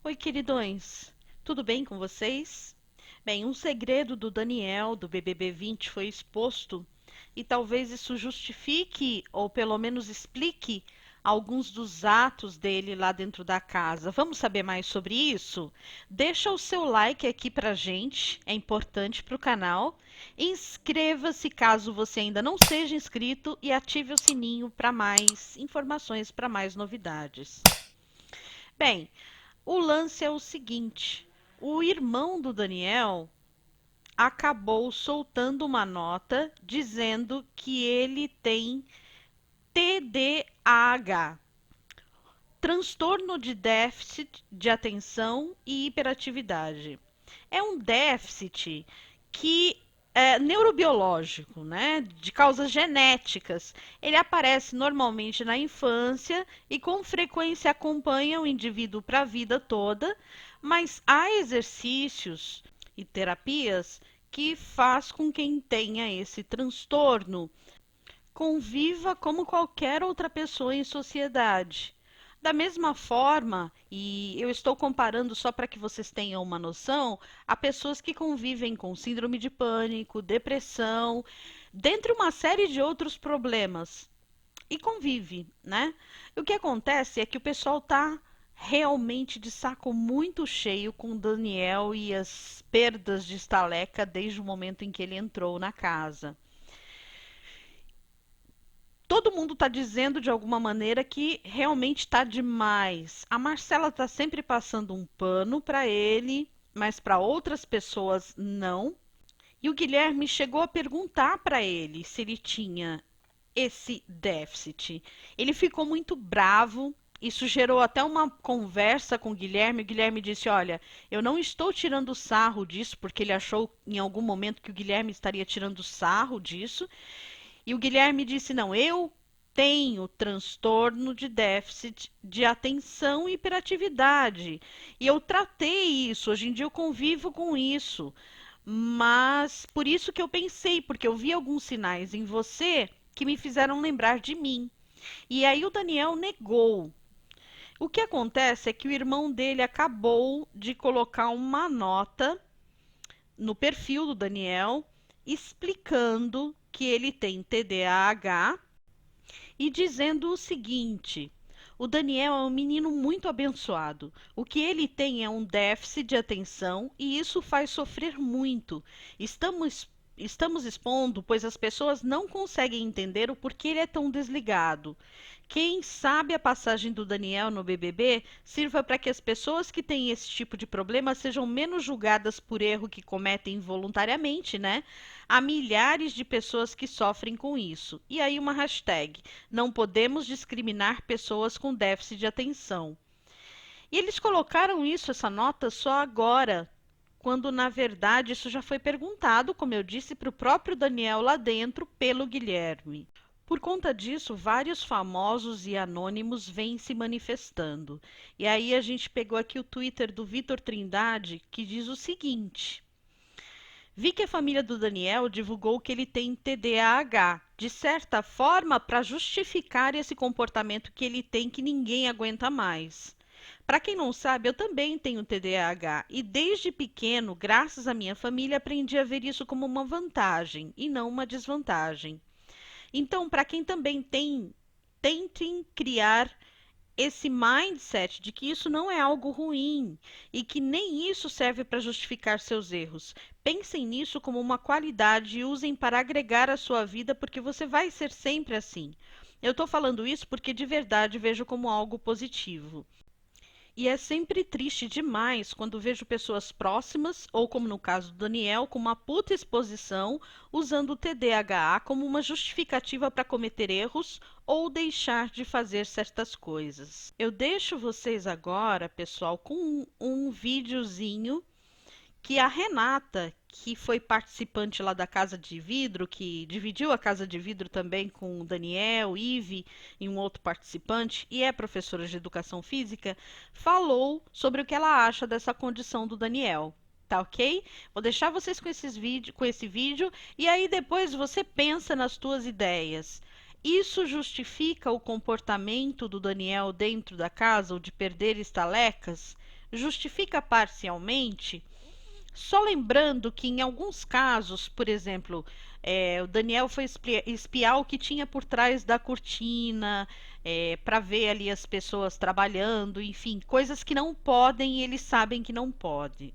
Oi, queridões, tudo bem com vocês? Bem, um segredo do Daniel do BBB 20 foi exposto e talvez isso justifique ou pelo menos explique alguns dos atos dele lá dentro da casa. Vamos saber mais sobre isso? Deixa o seu like aqui pra gente, é importante para o canal. Inscreva-se caso você ainda não seja inscrito e ative o sininho para mais informações, para mais novidades. Bem, o lance é o seguinte: o irmão do Daniel acabou soltando uma nota dizendo que ele tem TDAH, transtorno de déficit de atenção e hiperatividade. É um déficit que é neurobiológico, né, de causas genéticas. Ele aparece normalmente na infância e com frequência acompanha o indivíduo para a vida toda, mas há exercícios e terapias que faz com quem tenha esse transtorno conviva como qualquer outra pessoa em sociedade. Da mesma forma, e eu estou comparando só para que vocês tenham uma noção, há pessoas que convivem com síndrome de pânico, depressão, dentre uma série de outros problemas. E convive, né? O que acontece é que o pessoal está realmente de saco muito cheio com o Daniel e as perdas de estaleca desde o momento em que ele entrou na casa. Todo mundo está dizendo de alguma maneira que realmente está demais. A Marcela está sempre passando um pano para ele, mas para outras pessoas não. E o Guilherme chegou a perguntar para ele se ele tinha esse déficit. Ele ficou muito bravo. Isso gerou até uma conversa com o Guilherme. O Guilherme disse: Olha, eu não estou tirando sarro disso, porque ele achou em algum momento que o Guilherme estaria tirando sarro disso. E o Guilherme disse: Não, eu tenho transtorno de déficit de atenção e hiperatividade. E eu tratei isso, hoje em dia eu convivo com isso. Mas por isso que eu pensei, porque eu vi alguns sinais em você que me fizeram lembrar de mim. E aí o Daniel negou. O que acontece é que o irmão dele acabou de colocar uma nota no perfil do Daniel explicando que ele tem TDAH e dizendo o seguinte: o Daniel é um menino muito abençoado. O que ele tem é um déficit de atenção e isso faz sofrer muito. Estamos expondo, pois as pessoas não conseguem entender o porquê ele é tão desligado. Quem sabe a passagem do Daniel no BBB sirva para que as pessoas que têm esse tipo de problema sejam menos julgadas por erro que cometem involuntariamente, né? Há milhares de pessoas que sofrem com isso. E aí uma hashtag: não podemos discriminar pessoas com déficit de atenção. E eles colocaram isso, essa nota, só agora, quando na verdade isso já foi perguntado, como eu disse, para o próprio Daniel lá dentro, pelo Guilherme. Por conta disso, vários famosos e anônimos vêm se manifestando. E aí a gente pegou aqui o Twitter do Vitor Trindade, que diz o seguinte: Vi que a família do Daniel divulgou que ele tem TDAH, de certa forma para justificar esse comportamento que ele tem que ninguém aguenta mais. Para quem não sabe, eu também tenho TDAH e desde pequeno, graças à minha família, aprendi a ver isso como uma vantagem e não uma desvantagem. Então, para quem também tem, tentem criar esse mindset de que isso não é algo ruim e que nem isso serve para justificar seus erros. Pensem nisso como uma qualidade e usem para agregar à sua vida, porque você vai ser sempre assim. Eu estou falando isso porque de verdade vejo como algo positivo. E é sempre triste demais quando vejo pessoas próximas, ou como no caso do Daniel, com uma puta exposição, usando o TDAH como uma justificativa para cometer erros ou deixar de fazer certas coisas. Eu deixo vocês agora, pessoal, com um videozinho que a Renata, que foi participante lá da Casa de Vidro, que dividiu a Casa de Vidro também com o Daniel, Ive e um outro participante, e é professora de educação física, falou sobre o que ela acha dessa condição do Daniel. Tá ok? Vou deixar vocês com esse vídeo e aí depois você pensa nas tuas ideias. Isso justifica o comportamento do Daniel dentro da casa, ou de perder estalecas? justifica parcialmente. Só lembrando que em alguns casos, por exemplo, o Daniel foi espiar o que tinha por trás da cortina, para ver ali as pessoas trabalhando, enfim, coisas que não podem e eles sabem que não pode.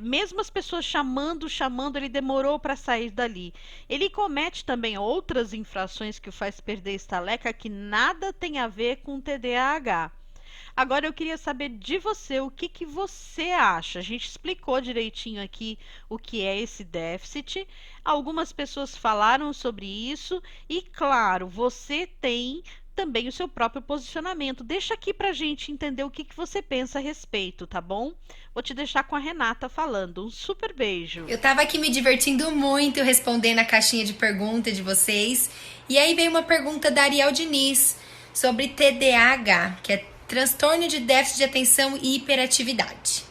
Mesmo as pessoas chamando, ele demorou para sair dali. Ele comete também outras infrações que o faz perder estaleca que nada tem a ver com TDAH. Agora eu queria saber de você o que que você acha. A gente explicou direitinho aqui o que é esse déficit. Algumas pessoas falaram sobre isso e, claro, você tem também o seu próprio posicionamento. Deixa aqui pra gente entender o que que você pensa a respeito, tá bom? Vou te deixar com a Renata falando. Um super beijo. Eu tava aqui me divertindo muito respondendo a caixinha de pergunta de vocês. E aí veio uma pergunta da Ariel Diniz sobre TDAH, que é transtorno de déficit de atenção e hiperatividade.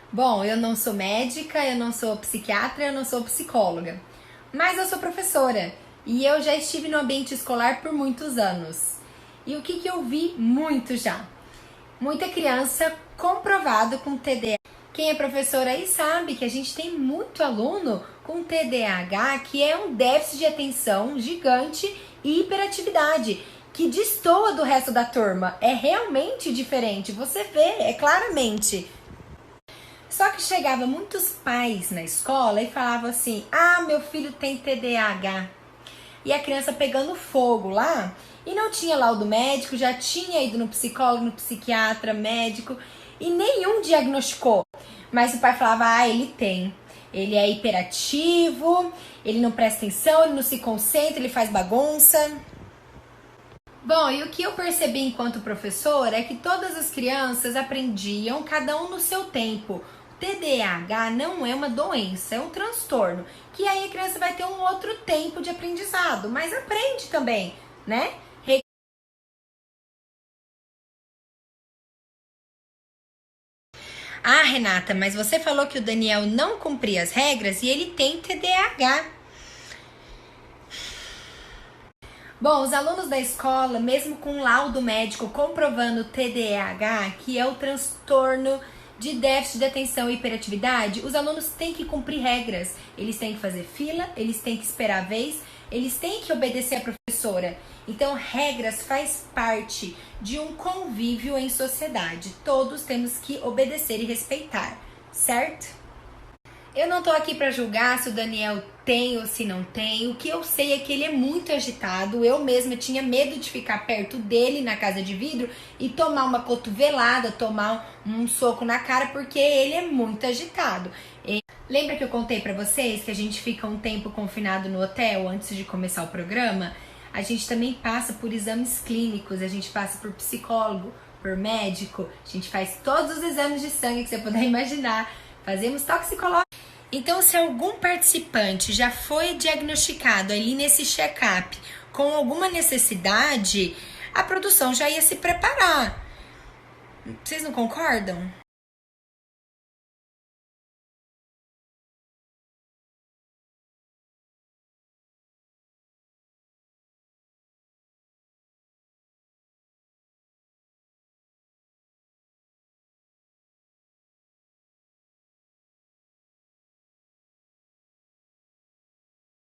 Bom, eu não sou médica, eu não sou psiquiatra, eu não sou psicóloga, mas eu sou professora e eu já estive no ambiente escolar por muitos anos. E o que eu vi muito já? Muita criança comprovado com TDAH. Quem é professora aí sabe que a gente tem muito aluno com TDAH, que é um déficit de atenção gigante e hiperatividade, que destoa do resto da turma. É realmente diferente, você vê, claramente. Só que chegava muitos pais na escola e falavam assim: ah, meu filho tem TDAH. E a criança pegando fogo lá, e não tinha laudo médico, já tinha ido no psicólogo, no psiquiatra, médico, e nenhum diagnosticou. Mas o pai falava: ah, ele tem. Ele é hiperativo, ele não presta atenção, ele não se concentra, ele faz bagunça. Bom, e o que eu percebi enquanto professora é que todas as crianças aprendiam, cada um no seu tempo. O TDAH não é uma doença, é um transtorno, que aí a criança vai ter um outro tempo de aprendizado, mas aprende também, né? Ah, Renata, mas você falou que o Daniel não cumpria as regras e ele tem TDAH. Bom, os alunos da escola, mesmo com laudo médico comprovando TDAH, que é o transtorno de déficit de atenção e hiperatividade, os alunos têm que cumprir regras. Eles têm que fazer fila, eles têm que esperar a vez, eles têm que obedecer a professora. Então, regras faz parte de um convívio em sociedade. Todos temos que obedecer e respeitar, certo? Eu não tô aqui pra julgar se o Daniel tem ou se não tem. O que eu sei é que ele é muito agitado. Eu mesma tinha medo de ficar perto dele na casa de vidro e tomar uma cotovelada, tomar um soco na cara, porque ele é muito agitado. Lembra que eu contei pra vocês que a gente fica um tempo confinado no hotel antes de começar o programa? A gente também passa por exames clínicos, a gente passa por psicólogo, por médico, a gente faz todos os exames de sangue que você puder imaginar. Fazemos toxicológico. Então, se algum participante já foi diagnosticado ali nesse check-up com alguma necessidade, a produção já ia se preparar. Vocês não concordam?